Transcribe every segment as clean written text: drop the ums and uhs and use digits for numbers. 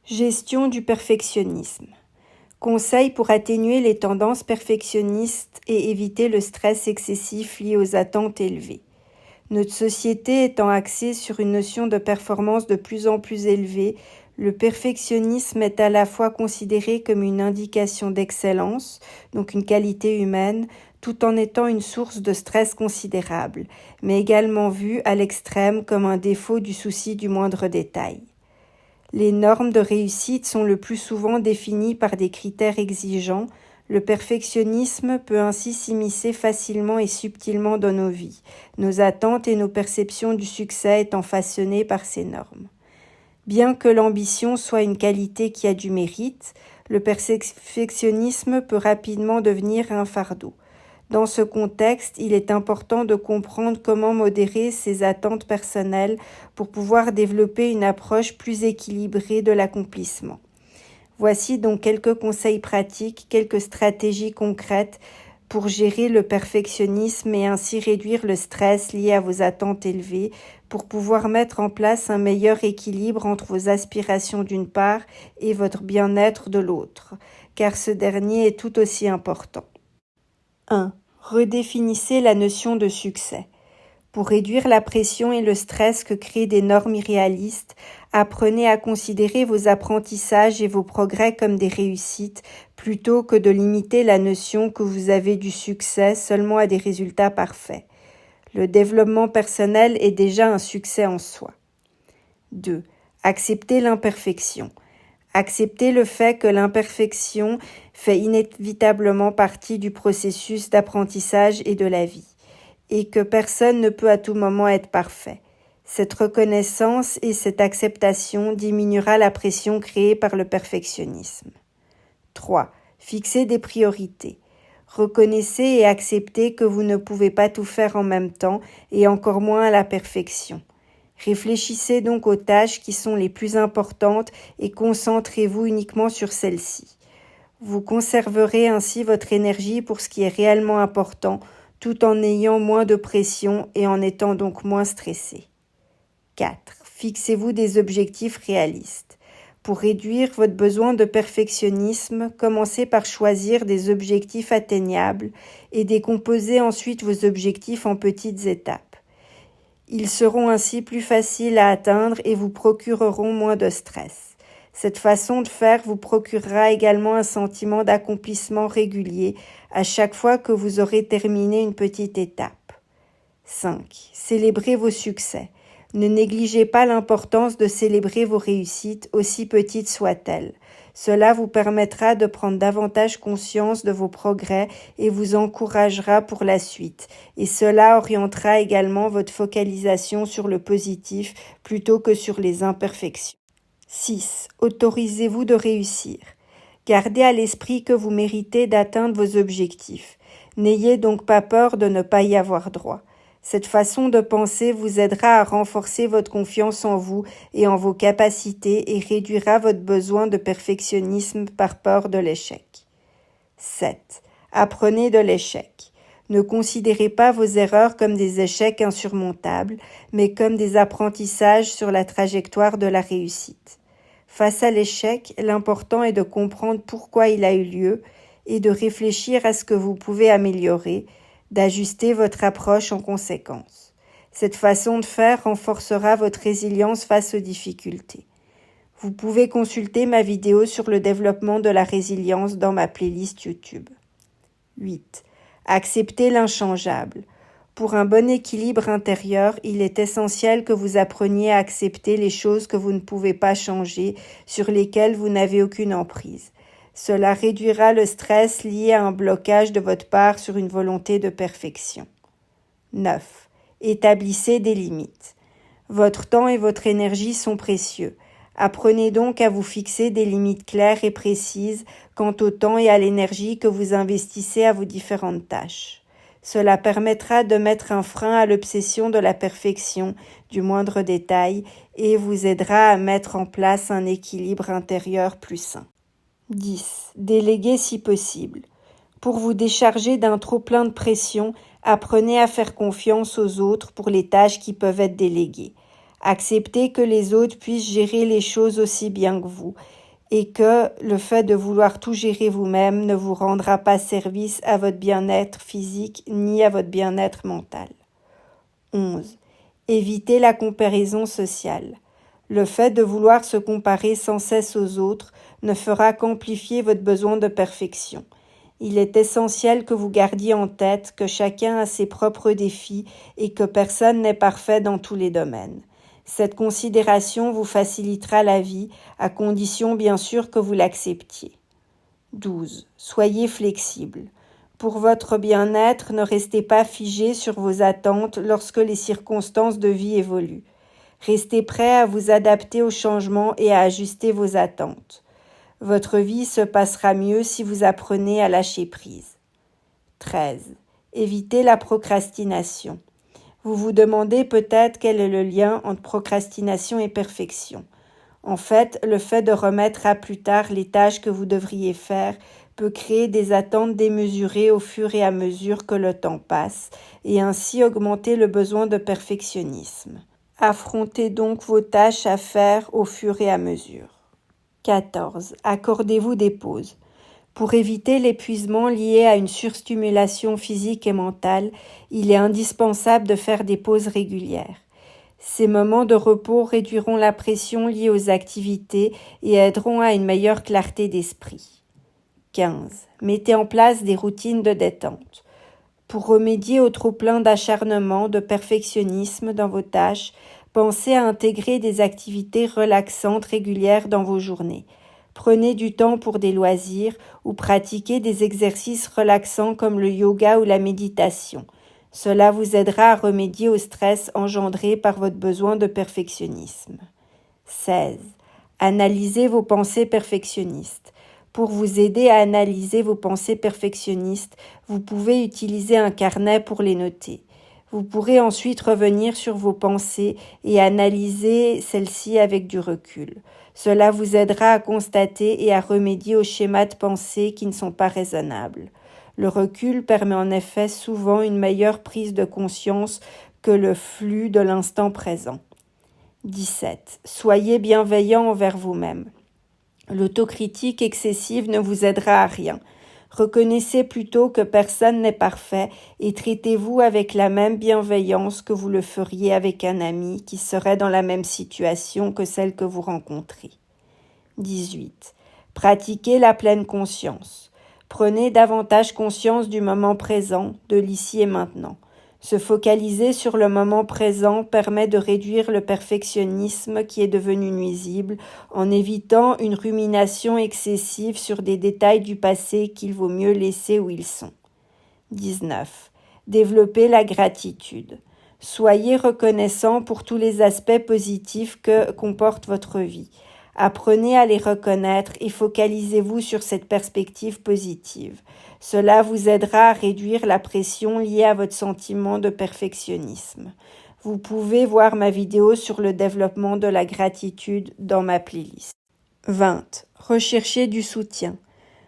Gestion du perfectionnisme. Conseils pour atténuer les tendances perfectionnistes et éviter le stress excessif lié aux attentes élevées. Notre société étant axée sur une notion de performance de plus en plus élevée, le perfectionnisme est à la fois considéré comme une indication d'excellence, donc une qualité humaine, tout en étant une source de stress considérable, mais également vu à l'extrême comme un défaut du souci du moindre détail. Les normes de réussite sont le plus souvent définies par des critères exigeants. Le perfectionnisme peut ainsi s'immiscer facilement et subtilement dans nos vies, nos attentes et nos perceptions du succès étant façonnées par ces normes. Bien que l'ambition soit une qualité qui a du mérite, le perfectionnisme peut rapidement devenir un fardeau. Dans ce contexte, il est important de comprendre comment modérer ses attentes personnelles pour pouvoir développer une approche plus équilibrée de l'accomplissement. Voici donc quelques conseils pratiques, quelques stratégies concrètes pour gérer le perfectionnisme et ainsi réduire le stress lié à vos attentes élevées, pour pouvoir mettre en place un meilleur équilibre entre vos aspirations d'une part et votre bien-être de l'autre, car ce dernier est tout aussi important. 1. Redéfinissez la notion de succès. Pour réduire la pression et le stress que créent des normes irréalistes, apprenez à considérer vos apprentissages et vos progrès comme des réussites, plutôt que de limiter la notion que vous avez du succès seulement à des résultats parfaits. Le développement personnel est déjà un succès en soi. 2. Acceptez l'imperfection. Acceptez le fait que l'imperfection fait inévitablement partie du processus d'apprentissage et de la vie, et que personne ne peut à tout moment être parfait. Cette reconnaissance et cette acceptation diminuera la pression créée par le perfectionnisme. 3. Fixez des priorités. Reconnaissez et acceptez que vous ne pouvez pas tout faire en même temps et encore moins à la perfection. Réfléchissez donc aux tâches qui sont les plus importantes et concentrez-vous uniquement sur celles-ci. Vous conserverez ainsi votre énergie pour ce qui est réellement important, tout en ayant moins de pression et en étant donc moins stressé. 4. Fixez-vous des objectifs réalistes. Pour réduire votre besoin de perfectionnisme, commencez par choisir des objectifs atteignables et décomposez ensuite vos objectifs en petites étapes. Ils seront ainsi plus faciles à atteindre et vous procureront moins de stress. Cette façon de faire vous procurera également un sentiment d'accomplissement régulier à chaque fois que vous aurez terminé une petite étape. 5. Célébrez vos succès. Ne négligez pas l'importance de célébrer vos réussites, aussi petites soient-elles. Cela vous permettra de prendre davantage conscience de vos progrès et vous encouragera pour la suite. Et cela orientera également votre focalisation sur le positif plutôt que sur les imperfections. 6. Autorisez-vous de réussir. Gardez à l'esprit que vous méritez d'atteindre vos objectifs. N'ayez donc pas peur de ne pas y avoir droit. Cette façon de penser vous aidera à renforcer votre confiance en vous et en vos capacités et réduira votre besoin de perfectionnisme par peur de l'échec. 7. Apprenez de l'échec. Ne considérez pas vos erreurs comme des échecs insurmontables, mais comme des apprentissages sur la trajectoire de la réussite. Face à l'échec, l'important est de comprendre pourquoi il a eu lieu et de réfléchir à ce que vous pouvez améliorer, d'ajuster votre approche en conséquence. Cette façon de faire renforcera votre résilience face aux difficultés. Vous pouvez consulter ma vidéo sur le développement de la résilience dans ma playlist YouTube. 8. Acceptez l'inchangeable. Pour un bon équilibre intérieur, il est essentiel que vous appreniez à accepter les choses que vous ne pouvez pas changer, sur lesquelles vous n'avez aucune emprise. Cela réduira le stress lié à un blocage de votre part sur une volonté de perfection. 9. Établissez des limites. Votre temps et votre énergie sont précieux. Apprenez donc à vous fixer des limites claires et précises quant au temps et à l'énergie que vous investissez à vos différentes tâches. Cela permettra de mettre un frein à l'obsession de la perfection du moindre détail et vous aidera à mettre en place un équilibre intérieur plus sain. 10. Déléguez si possible. Pour vous décharger d'un trop-plein de pression, apprenez à faire confiance aux autres pour les tâches qui peuvent être déléguées. Acceptez que les autres puissent gérer les choses aussi bien que vous et que le fait de vouloir tout gérer vous-même ne vous rendra pas service à votre bien-être physique ni à votre bien-être mental. 11. Évitez la comparaison sociale. Le fait de vouloir se comparer sans cesse aux autres ne fera qu'amplifier votre besoin de perfection. Il est essentiel que vous gardiez en tête que chacun a ses propres défis et que personne n'est parfait dans tous les domaines. Cette considération vous facilitera la vie, à condition bien sûr que vous l'acceptiez. 12. Soyez flexible. Pour votre bien-être, ne restez pas figé sur vos attentes lorsque les circonstances de vie évoluent. Restez prêt à vous adapter aux changements et à ajuster vos attentes. Votre vie se passera mieux si vous apprenez à lâcher prise. 13. Évitez la procrastination. Vous vous demandez peut-être quel est le lien entre procrastination et perfection. En fait, le fait de remettre à plus tard les tâches que vous devriez faire peut créer des attentes démesurées au fur et à mesure que le temps passe et ainsi augmenter le besoin de perfectionnisme. Affrontez donc vos tâches à faire au fur et à mesure. 14. Accordez-vous des pauses. Pour éviter l'épuisement lié à une surstimulation physique et mentale, il est indispensable de faire des pauses régulières. Ces moments de repos réduiront la pression liée aux activités et aideront à une meilleure clarté d'esprit. 15. Mettez en place des routines de détente. Pour remédier au trop-plein d'acharnement, de perfectionnisme dans vos tâches, pensez à intégrer des activités relaxantes régulières dans vos journées. Prenez du temps pour des loisirs ou pratiquez des exercices relaxants comme le yoga ou la méditation. Cela vous aidera à remédier au stress engendré par votre besoin de perfectionnisme. 16. Analysez vos pensées perfectionnistes. Pour vous aider à analyser vos pensées perfectionnistes, vous pouvez utiliser un carnet pour les noter. Vous pourrez ensuite revenir sur vos pensées et analyser celles-ci avec du recul. Cela vous aidera à constater et à remédier aux schémas de pensée qui ne sont pas raisonnables. Le recul permet en effet souvent une meilleure prise de conscience que le flux de l'instant présent. 17. Soyez bienveillant envers vous-même. L'autocritique excessive ne vous aidera à rien. Reconnaissez plutôt que personne n'est parfait et traitez-vous avec la même bienveillance que vous le feriez avec un ami qui serait dans la même situation que celle que vous rencontrez. 18. Pratiquez la pleine conscience. Prenez davantage conscience du moment présent, de l'ici et maintenant. Se focaliser sur le moment présent permet de réduire le perfectionnisme qui est devenu nuisible en évitant une rumination excessive sur des détails du passé qu'il vaut mieux laisser où ils sont. 19. Développez la gratitude. Soyez reconnaissant pour tous les aspects positifs que comporte votre vie. Apprenez à les reconnaître et focalisez-vous sur cette perspective positive. Cela vous aidera à réduire la pression liée à votre sentiment de perfectionnisme. Vous pouvez voir ma vidéo sur le développement de la gratitude dans ma playlist. 20. Recherchez du soutien.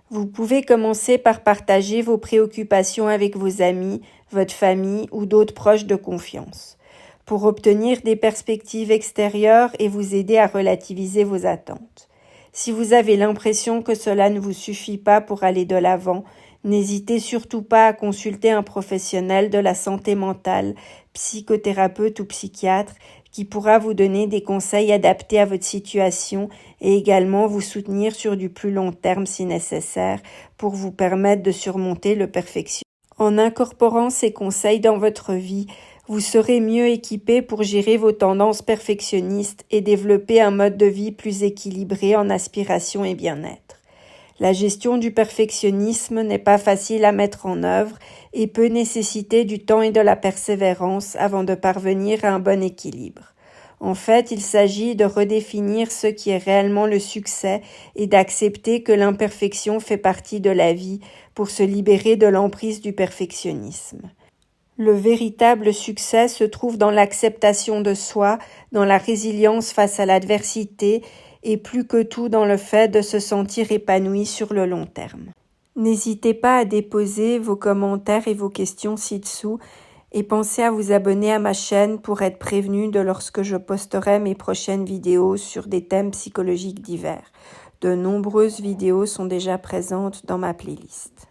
Vous pouvez commencer par partager vos préoccupations avec vos amis, votre famille ou d'autres proches de confiance, pour obtenir des perspectives extérieures et vous aider à relativiser vos attentes. Si vous avez l'impression que cela ne vous suffit pas pour aller de l'avant, n'hésitez surtout pas à consulter un professionnel de la santé mentale, psychothérapeute ou psychiatre, qui pourra vous donner des conseils adaptés à votre situation et également vous soutenir sur du plus long terme si nécessaire pour vous permettre de surmonter le perfectionnisme. En incorporant ces conseils dans votre vie, vous serez mieux équipé pour gérer vos tendances perfectionnistes et développer un mode de vie plus équilibré en aspiration et bien-être. La gestion du perfectionnisme n'est pas facile à mettre en œuvre et peut nécessiter du temps et de la persévérance avant de parvenir à un bon équilibre. En fait, il s'agit de redéfinir ce qui est réellement le succès et d'accepter que l'imperfection fait partie de la vie pour se libérer de l'emprise du perfectionnisme. Le véritable succès se trouve dans l'acceptation de soi, dans la résilience face à l'adversité et plus que tout dans le fait de se sentir épanoui sur le long terme. N'hésitez pas à déposer vos commentaires et vos questions ci-dessous Et pensez à vous abonner à ma chaîne pour être prévenu de lorsque je posterai mes prochaines vidéos sur des thèmes psychologiques divers. De nombreuses vidéos sont déjà présentes dans ma playlist.